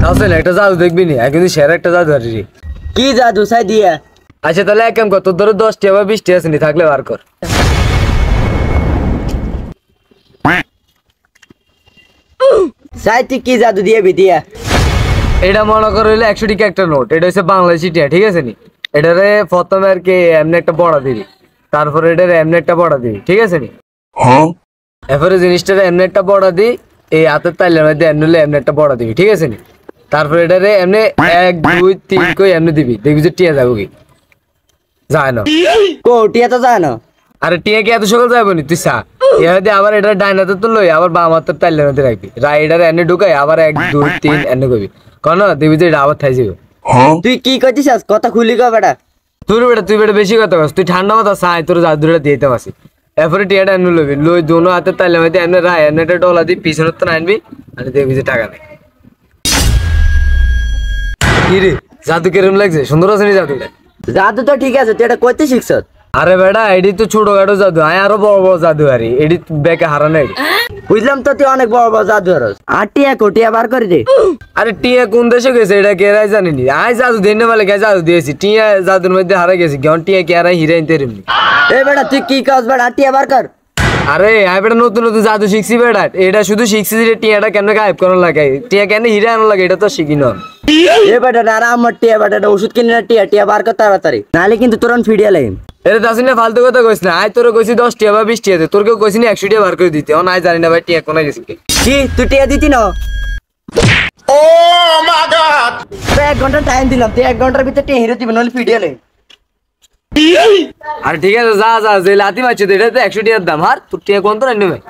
আসলে একটা জাদু দেখবি নি কিন্তু সেরা একটা জাদু আর কি জাদু চাই দিয়া? আচ্ছা তাহলে এক কাম কর, তোর ধরো 10টা বা 20টা আছে নি, থাকলে বার কর। চাই তুই কি জাদু দিয়ে দিয়া? এটা মনে কর হইলে 100 টাকা একটা নোট, এটা হচ্ছে বাংলাদেশি টিয়া, ঠিক আছে নি? এটারে প্রথমে আর কি এমনি একটা বড়া দিবি, তারপরে এটারে এমনি একটা বড়া দিবি, ঠিক আছে নি? এরপরে জিনিসটারে এমনি একটা বড়া দি, এই হাতের তালের মধ্যে এমনি এমনি একটা বড়া দিবি, ঠিক আছে নি? তারপরে এটারে এমনি 1 2 3 কই এমনি দিবি, দেখবি যে টিয়া যাবো কি যায় না। কোটিয়া তো যায় না। আরে টিয়া কি এত সকাল যাবো নি? তুই চা এখানে আবার এটা ডাইনাতে তো লই, আবার বাম হাতের তালের মধ্যে রাখবি, রাইডার এনে ঢুকাই আবার 1 2 3 এনে কবি কেন দেখবি যে এটা আবার থাই যাবে। তুই কি করছিস? কথা খুলি কো বেটা। তুই বেটা বেশি কথা কস, তুই ঠান্ডা মাথা চাই তোর জাদুটা দিতে পারছি। এরপরে টিয়াটা এনে লবি, লই দোনো হাতের তালের মধ্যে এনে রায় এনে একটা ডলা দি পিছনের তো আনবি, আর দেখবি যে টাকা নেই। কি রে জাদু কেরম লাগছে? সুন্দর আছে নি জাদুটা? জাদু তো ঠিক আছে, তুই এটা করতে শিখছ? আরে বেটা এডি তো ছোটখাটো জাদু, আয় আরো বড় বড় জাদু আরি এডি বেকে হারানো। বুঝলাম তো তুই অনেক বড় বড় জাদু আর টিয়া কোটিয়া বার করে দে। আরে টিয়া কোন দেশে গেছে এটা কেরাই জানিনি, আয় জাদু দিনে বেলা কে জাদু দিয়েছি, টিয়া জাদুর মধ্যে হারা গেছি, কেমন টিয়া কেরাই হিরাইন তেরমনি। এ বেটা তুই কি কাজ বেটা? টিয়া বার কর। আরে আয় বেটা নতুন নতুন জাদু শিখছি বেটা, এটা শুধু শিখছি যে টিয়াটা কেমনে গায়েব করানো লাগে, টিয়া কেন হিরে আনো লাগে এটা তো শিখি না। এ বেটা না আমার টিয়া বেটা ওষুধ কিনে না, টিয়া টিয়া বার কর তাড়াতাড়ি, নাহলে কিন্তু তোর ফিডিয়া লাগে। এটা দাসি না ফালতু কথা কইস না, আয় তোর কইছি 10 টিয়া বা 20 টিয়া দে, তোর কেউ কইছি না 100 টিয়া বার করে দিতে, অন আয় জানি না ভাই টিয়া কোনা গেছে কি তুই টিয়া দিতি না? ও মাই গড, 1 ঘন্টা টাইম দিলাম, তুই 1 ঘন্টার ভিতরে টিয়া হিরো দিবি, নাহলে ফিডিয়া লাগে। আরে ঠিক আছে যা যা যে লাতি মারছে এটাতে 100 টিয়ার দাম, হার তোর টিয়া কোন তো রান্না ভাই।